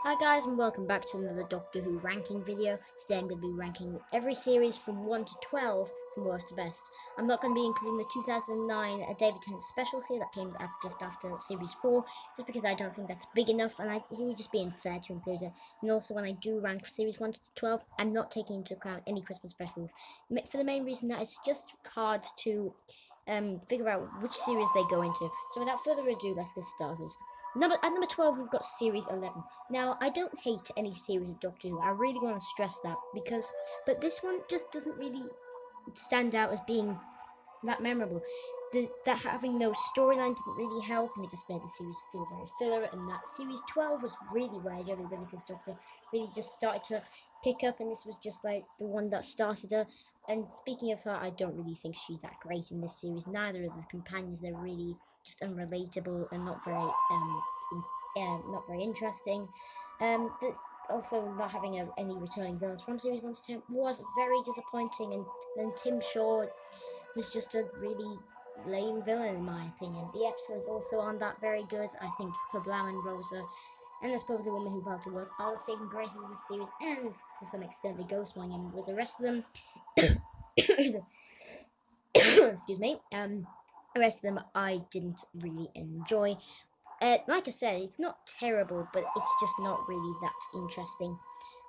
Hi guys, and welcome back to another Doctor Who ranking video. Today I'm going to be ranking every series from 1 to 12 from worst to best. I'm not going to be including the 2009 David Tennant Specials here that came up just after series 4, just because I don't think that's big enough and it would just be unfair to include it. And also when I do rank series 1 to 12, I'm not taking into account any Christmas specials, for the main reason that it's just hard to figure out which series they go into. So without further ado, let's get started. At number 12, we've got Series 11. Now, I don't hate any series of Doctor Who. I really want to stress that but this one just doesn't really stand out as being that memorable. That having no storyline didn't really help, and it just made the series feel very filler. And that Series 12 was really where Jodie Whittaker's Doctor really just started to pick up, and this was just like the one that started her. And speaking of her, I don't really think she's that great in this series. Neither of the companions. They're really just unrelatable and not very interesting. Also, not having any returning villains from series 1 to 10 was very disappointing, and Tim Shaw was just a really lame villain in my opinion. The episodes also aren't that very good. I think Kablam and Rosa, and I suppose the woman who fell to earth, are the saving graces of the series, and to some extent the ghost one. And with the rest of them, excuse me, the rest of them I didn't really enjoy. Like I said, it's not terrible, but it's just not really that interesting.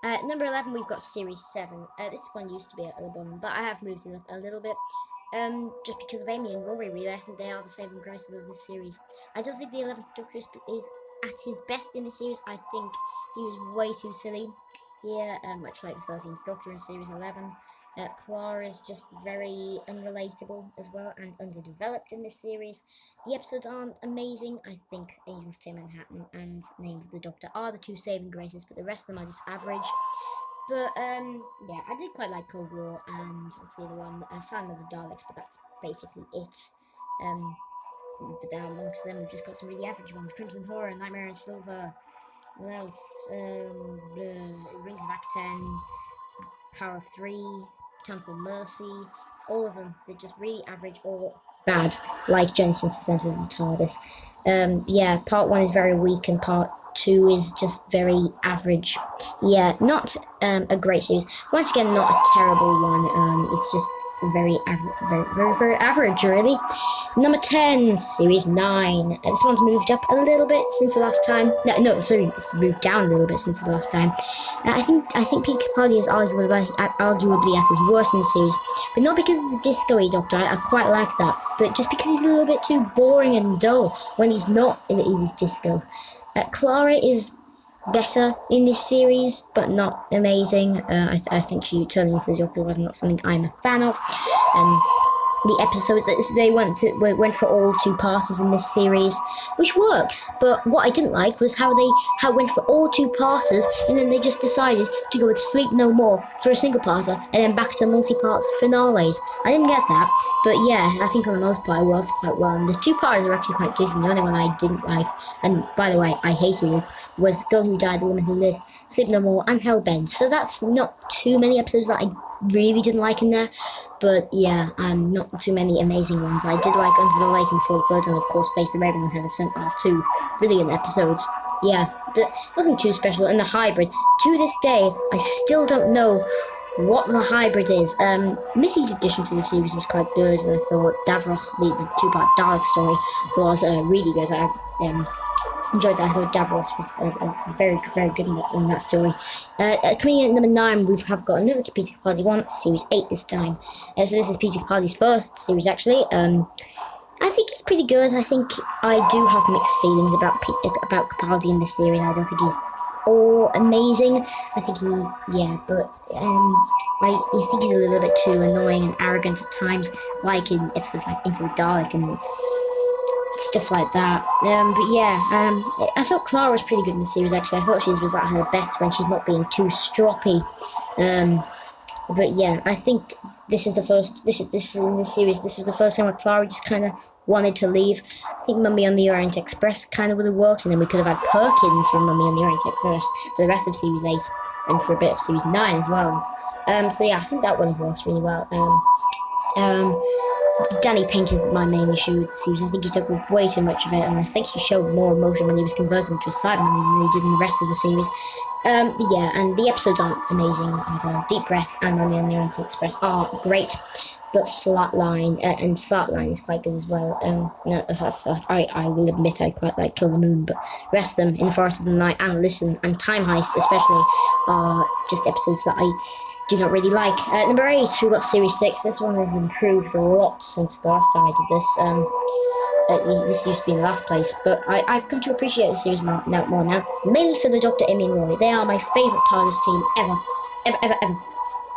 Number 11, we've got Series 7. This one used to be at the bottom, but I have moved it up a little bit. Just because of Amy and Rory, really. I think they are the saving graces of this series. I don't think the 11th Doctor is at his best in the series. I think he was way too silly here, much like the 13th Doctor in Series 11. Clara is just very unrelatable as well and underdeveloped in this series. The episodes aren't amazing. I think Angels to Manhattan and Name of the Doctor are the two saving graces, but the rest of them are just average. But yeah, I did quite like Cold War and what's the other one? Silent of the Daleks, but that's basically it. But then amongst them, we've just got some really average ones: Crimson Horror, Nightmare in Silver. What else? Rings of Acton, Power of 3, Temple Mercy. All of them, they're just really average or bad, like Jensen's Center of the TARDIS. Yeah, part 1 is very weak and part 2 is just very average. Yeah, not a great series. Once again, not a terrible one. It's just very average, really. Number 10, Series 9. This one's moved up a little bit since the last time. Sorry, it's moved down a little bit since the last time. I think Peter Capaldi is arguably at his worst in the series, but not because of the disco-y Doctor. I quite like that, but just because he's a little bit too boring and dull when he's not in his disco. Clara is better in this series, but not amazing. I think she turning into the Doctor was not something I'm a fan of. The episodes that they went for all two-parters in this series, which works. But what I didn't like was how it went for all two-parters, and then they just decided to go with Sleep No More for a single-parter, and then back to multi-part finales. I didn't get that, but yeah, I think on the most part it works quite well. And the two-parters are actually quite decent. The only one I didn't like, and by the way, I hated it, was Girl Who Died, The Woman Who Lived, Sleep No More, and Hellbent. So that's not too many episodes that I really didn't like in there, but yeah, not too many amazing ones. I did like Under the Lake and Fort Bird, and of course Face the Raven and Heaven Sent are two brilliant episodes. Yeah, but nothing too special. And the hybrid, to this day, I still don't know what the hybrid is. Missy's addition to the series was quite good, and I thought Davros, the two-part Dalek story, was really good. I enjoyed that. I thought Davros was very, very good in that story. Coming in at number 9, we have got another Peter Capaldi one, Series 8 this time. So this is Peter Capaldi's first series, actually. I think he's pretty good. I think I do have mixed feelings about Capaldi in this series. I don't think he's all amazing. I think but I think he's a little bit too annoying and arrogant at times, like in episodes like Into the Dalek and stuff like that. But yeah, I thought Clara was pretty good in the series, actually. I thought she was at her best when she's not being too stroppy. But yeah, I think this is in the series, this was the first time where Clara just kind of wanted to leave. I think Mummy on the Orient Express kind of would have worked, and then we could have had Perkins from Mummy on the Orient Express for the rest of Series 8, and for a bit of Series 9 as well. So yeah, I think that would have worked really well. Danny Pink is my main issue with the series. I think he took way too much of it, and I think he showed more emotion when he was converted into a Cyberman than he did in the rest of the series. Yeah, and the episodes aren't amazing either. Deep Breath and Only on the Oriental Express are great, but Flatline and Flatline is quite good as well. No, I will admit I quite like Kill the Moon, but the rest of them, In the Forest of the Night and Listen and Time Heist especially, are just episodes that I do not really like. Number 8, we've got Series 6. This one has improved a lot since the last time I did this. This used to be in the last place, but I've come to appreciate the series more now, mainly for the Dr. Amy and Rory. They are my favourite TARDIS team ever.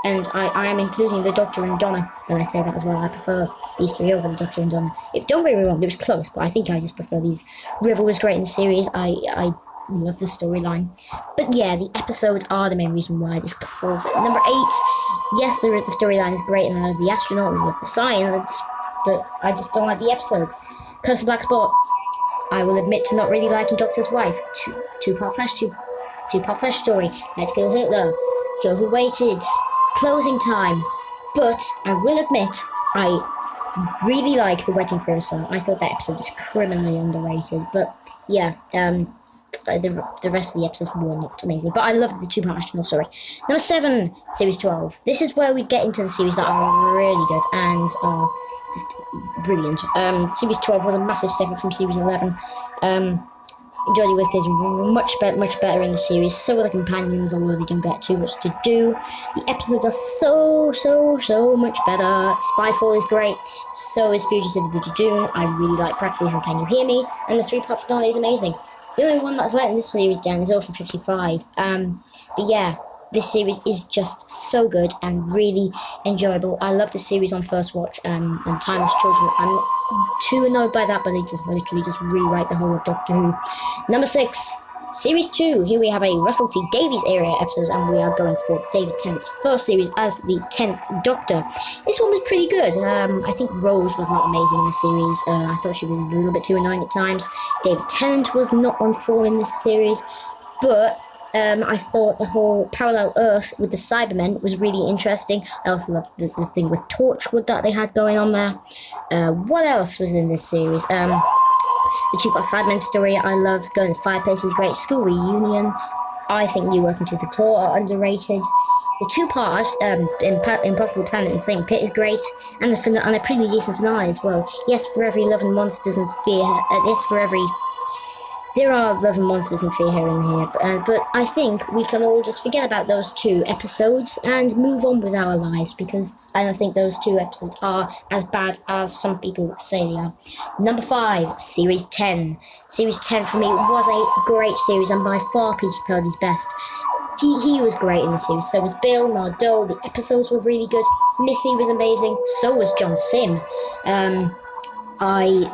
And I am including the Doctor and Donna when I say that as well. I prefer these three over the Doctor and Donna. Don't get me wrong, it was close, but I think I just prefer these. River was great in the series. I love the storyline. But yeah, the episodes are the main reason why this falls at number 8. Yes, the storyline is great, and I love the astronaut, and I love the science, but I just don't like the episodes. Curse of the Black Spot. I will admit to not really liking Doctor's Wife. Two-part flash story. Let's Kill Hitler. Girl Who Waited. Closing Time. But I will admit, I really like The Wedding for a Son. I thought that episode was criminally underrated. But yeah, the rest of the episodes were not amazing. But I love the two-part astronaut story. Number 7, Series 12. This is where we get into the series that are really good and are just brilliant. Series 12 was a massive step up from Series 11. Jodie Whittaker is much better in the series. So are the companions, although they don't get too much to do. The episodes are so much better. Spyfall is great. So is Fugitive of the Jejune. I really like Practice and Can You Hear Me? And the 3-part finale is amazing. The only one that's letting this series down is Orphan 55. But yeah, this series is just so good and really enjoyable. I love the series on first watch, and Timeless Children. I'm not too annoyed by that, but they just literally just rewrite the whole of Doctor Who. Number 6, Series 2. Here we have a Russell T Davies area episode, and we are going for David Tennant's first series as the 10th Doctor. This one was pretty good. I think Rose was not amazing in the series. I thought she was a little bit too annoying at times. David Tennant was not on form in this series, but I thought the whole parallel Earth with the Cybermen was really interesting. I also loved the thing with Torchwood that they had going on there. What else was in this series? The two-part Cybermen story, I love. Going to Fireplace is great. School Reunion, I think New Earth and Tooth and Claw are underrated. The two-part Impossible Planet and Same Pit is great, and a pretty decent finale as well. Yes, for every love and monsters and fear. Yes, for every. There are love and monsters and fear here and here, but I think we can all just forget about those 2 episodes and move on with our lives, because I don't think those 2 episodes are as bad as some people say they are. Number 5, Series 10. Series 10 for me was a great series, and by far Peter Capaldi's best. He was great in the series. So was Bill Nardole. The episodes were really good. Missy was amazing. So was John Sim. Like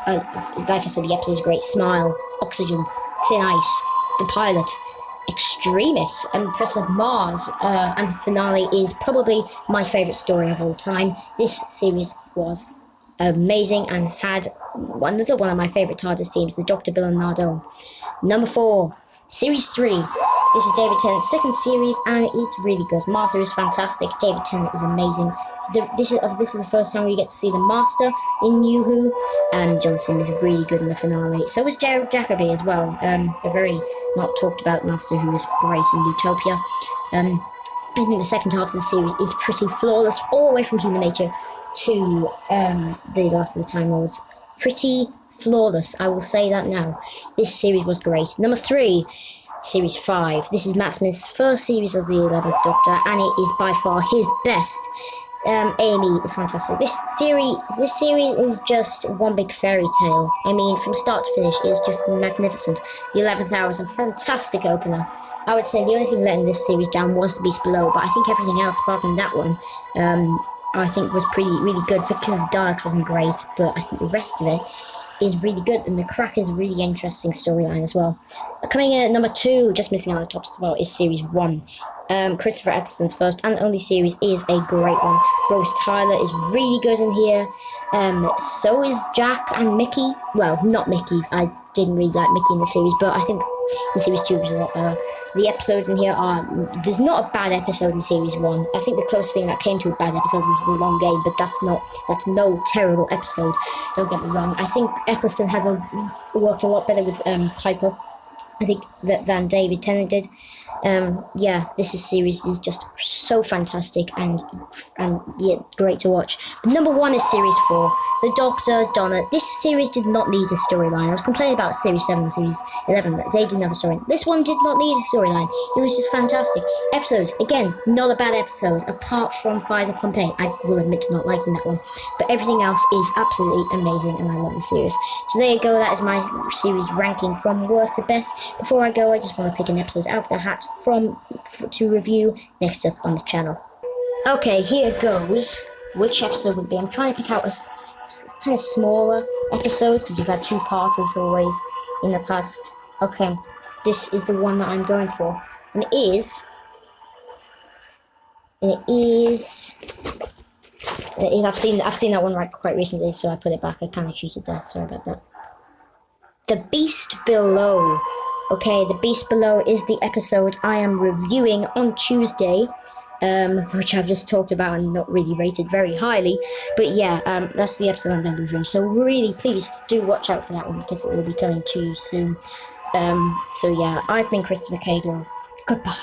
I said, the episode was great. Smile, Oxygen, Thin Ice, The Pilot, Extremis, Empress of Mars, and the finale is probably my favourite story of all time. This series was amazing and had another one of my favourite TARDIS teams, the Dr. Bill and Nardole. Number 4, Series 3. This is David Tennant's second series, and it's really good. Martha is fantastic. David Tennant is amazing. This is the first time we get to see the Master in New Who, and John Sim is really good in the finale. So is Gerald Jacobi as well. A very not talked about Master who is great in Utopia. I think the second half of the series is pretty flawless, all the way from Human Nature to The Last of the Time Lords. Pretty flawless, I will say that now. This series was great. Number 3, Series 5. This is Matt Smith's first series as the 11th Doctor, and it is by far his best. Amy is fantastic. This series is just one big fairy tale. I mean, from start to finish, it's just magnificent. The 11th Hour is a fantastic opener. I would say the only thing letting this series down was The Beast Below, but I think everything else apart from that one, I think was really good. Victory of the Daleks wasn't great, but I think the rest of it is really good, and the Crack is a really interesting storyline as well. Coming in at number 2, just missing out on the top spot, is Series 1. Christopher Eccleston's first and only series is a great one. Rose Tyler is really good in here. So is Jack and Mickey. Well, not Mickey. I didn't really like Mickey in the series, but I think And series 2 was a lot better. The episodes in here are... There's not a bad episode in series 1. I think the closest thing that came to a bad episode was The Long Game, but that's no terrible episode. Don't get me wrong. I think Eccleston had worked a lot better with Piper, I think, than David Tennant did. Yeah, this series is just so fantastic and yeah, great to watch. But number 1 is series 4, The Doctor, Donna. This series did not need a storyline. I was complaining about series 7 and series 11, but they didn't have a story. This one did not need a storyline. It was just fantastic. Episodes, again, not a bad episode, apart from Fires of Pompeii. I will admit to not liking that one, but everything else is absolutely amazing, and I love the series. So there you go, that is my series ranking from worst to best. Before I go, I just want to pick an episode out of the hat to review next up on the channel. Okay, here goes. Which episode would be? I'm trying to pick out a kind of smaller episode because you've had 2-parters always in the past. Okay, this is the one that I'm going for, and it is. I've seen that one right quite recently, so I put it back. I kind of cheated there. Sorry about that. The Beast Below. Okay, The Beast Below is the episode I am reviewing on Tuesday, which I've just talked about and not really rated very highly. But yeah, that's the episode I'm going to be reviewing. So really, please do watch out for that one because it will be coming to you soon. So yeah, I've been Christopher Cagle. Goodbye.